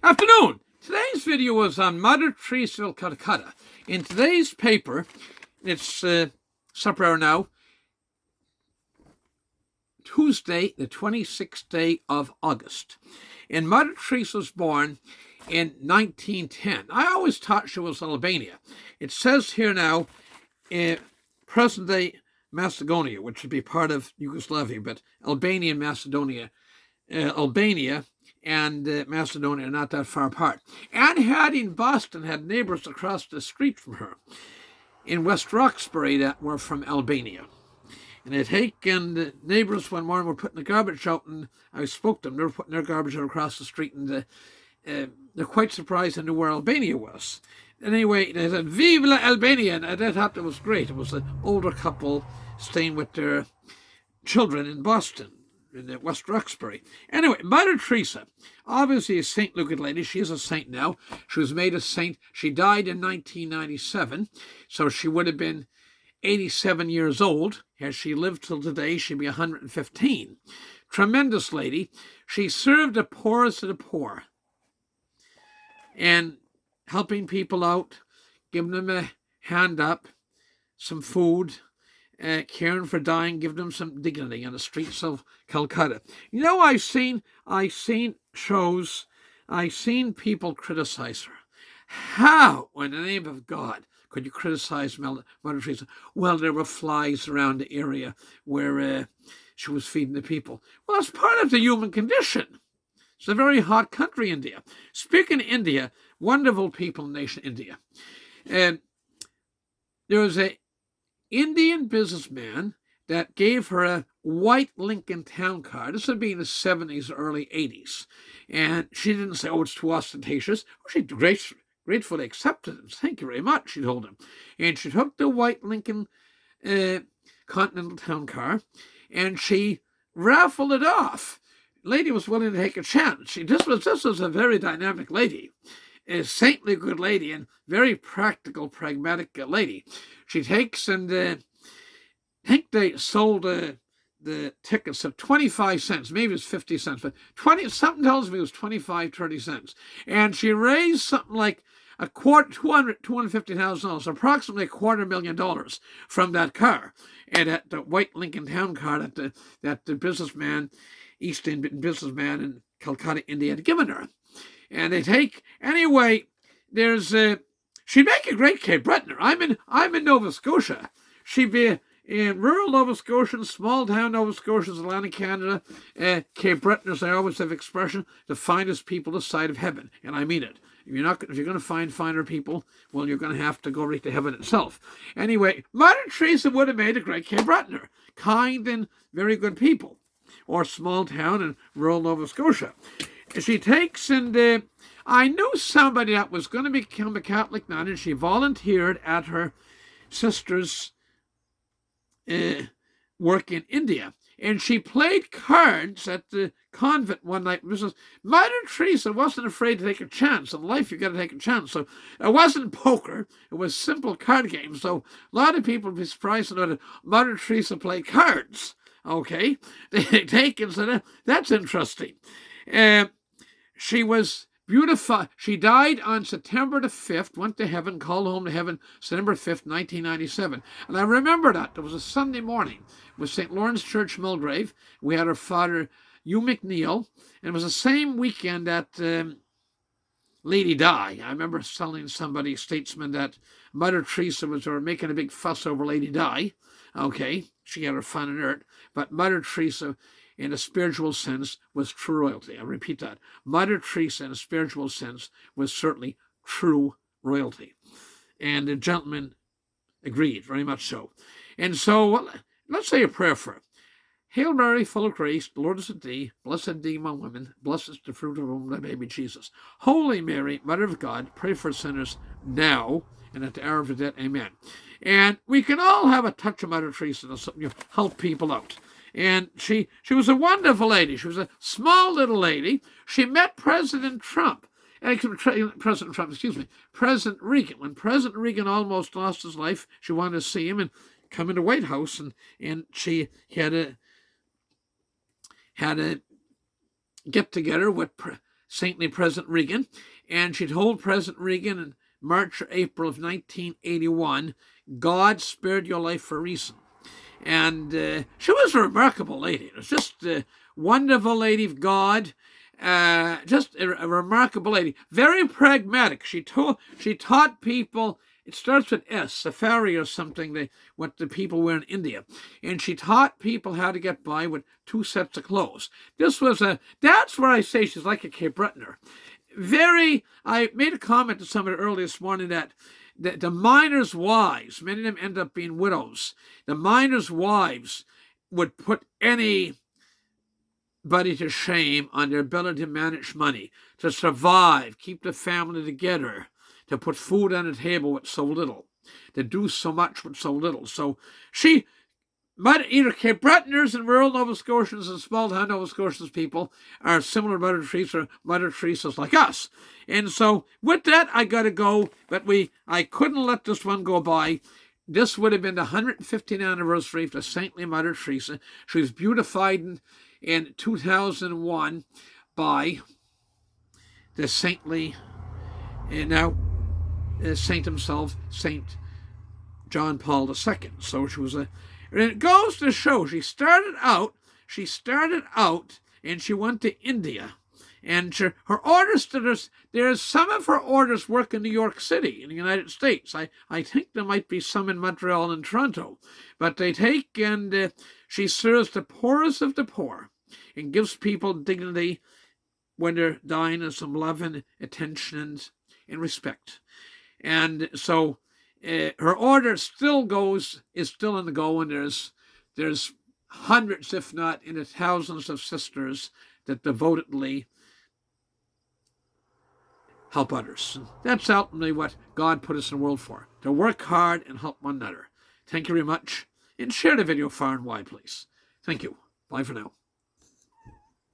Afternoon. Today's video was on Mother Teresa of Calcutta. In today's paper, it's supper hour now, Tuesday, the 26th day of August. And Mother Teresa was born in 1910. I always thought she was Albania. It says here now, present-day Macedonia, which would be part of Yugoslavia, but Albania and Macedonia, Albania and Macedonia are not that far apart. Anne Hattie in Boston had neighbors across the street from her in West Roxbury that were from Albania. And they'd taken the neighbors one morning were putting the garbage out, and I spoke to them. They were putting their garbage out across the street, and they're quite surprised they knew where Albania was. Anyway, they said, "Vive la Albania!" And I thought that was great. It was an older couple staying with their children in Boston, in West Roxbury. Anyway, Mother Teresa, obviously a saintly good lady. She is a saint now. She was made a saint. She died in 1997, so she would have been 87 years old. As she lived till today, she'd be 115. Tremendous lady. She served the poorest of the poor and helping people out, giving them a hand up, some food, caring for dying, giving them some dignity on the streets of Calcutta. You know, I've seen shows, I've seen people criticize her. How, in the name of God, could you criticize Mother Teresa? Well, there were flies around the area where she was feeding the people. Well, that's part of the human condition. It's a very hot country, India. Speaking of India, wonderful people nation, India. There was an Indian businessman that gave her a white Lincoln Town Car. This would be in the 70s or early 80s. And she didn't say, "Oh, it's too ostentatious." She gratefully accepted it. "Thank you very much," she told him. And she took the white Lincoln Continental Town Car and she raffled it off. Lady was willing to take a chance. This was a very dynamic lady, a saintly good lady, and very practical, pragmatic lady. She takes and I think they sold the tickets at 25 cents. Maybe it was 50 cents, but something tells me it was 25, 30 cents. And she raised something like $250,000, approximately $250,000 from that car, and at the white Lincoln Town Car that the businessman, East Indian businessman in Calcutta, India, had given her. And they take anyway. She'd make a great Cape Bretoner. I'm in Nova Scotia. She'd be in rural Nova Scotia, small town Nova Scotia, Atlantic Canada. Cape Bretoners, I always have expression, the finest people this side of heaven, and I mean it. If you're going to find finer people, well, you're going to have to go right to heaven itself. Anyway, Mother Teresa would have made a great Cape Bretoner. Kind and very good people. Or small town in rural Nova Scotia. She takes and I knew somebody that was going to become a Catholic nun, and she volunteered at her sister's work in India. And she played cards at the convent one night. Mother Teresa wasn't afraid to take a chance. In life, you got to take a chance. So it wasn't poker. It was simple card games. So a lot of people would be surprised to know that Mother Teresa played cards. Okay? They take and say, "That's interesting." She was beautiful. She died on September the 5th, went to heaven, called home to heaven, September 5th, 1997. And I remember that. It was a Sunday morning with St. Lawrence Church, Mulgrave. We had her father, Hugh McNeil. And it was the same weekend that Lady Di. I remember telling somebody, a statesman, that Mother Teresa were making a big fuss over Lady Di. Okay, she had her fun on earth. But Mother Teresa, in a spiritual sense, was true royalty. I repeat that. Mother Teresa, in a spiritual sense, was certainly true royalty. And the gentleman agreed, very much so. And so, let's say a prayer for her. "Hail Mary, full of grace, the Lord is with thee. Blessed thee among women. Blessed is the fruit of womb, thy baby Jesus. Holy Mary, Mother of God, pray for sinners now and at the hour of the death. Amen." And we can all have a touch of Mother Teresa to help people out. And she was a wonderful lady. She was a small little lady. She met President Trump. President Reagan. When President Reagan almost lost his life, she wanted to see him and come in the White House, and she had a get together with saintly President Reagan, and she told President Reagan in March or April of 1981, God spared your life for a reason. And she was a remarkable lady. It was just a wonderful lady of God, just a remarkable lady. Very pragmatic. She taught people. It starts with S, safari or something, what the people wear in India. And she taught people how to get by with 2 sets of clothes. That's where I say she's like a Cape Bretoner. I made a comment to somebody earlier this morning that the miners' wives, many of them end up being widows. The miners' wives would put anybody to shame on their ability to manage money, to survive, keep the family together, to put food on the table with so little, to do so much with so little. So either Cape Bretoners and rural Nova Scotians and small town Nova Scotians people are similar to Mother Teresa, Mother Teresa's like us. And so with that, I got to go, but I couldn't let this one go by. This would have been the 150th anniversary of the saintly Mother Teresa. She was beatified in 2001 by the saintly, and now saint himself, Saint John Paul II. So she was and it goes to show she started out and she went to India. And her orders there's some of her orders work in New York City in the United States. I think there might be some in Montreal and Toronto. But they take and she serves the poorest of the poor and gives people dignity when they're dying and some love and attention and respect. And so her order is still in the go, and there's hundreds, if not in the thousands, of sisters that devotedly help others. And that's ultimately what God put us in the world for, to work hard and help one another. Thank you very much, and share the video far and wide, please. Thank you. Bye for now.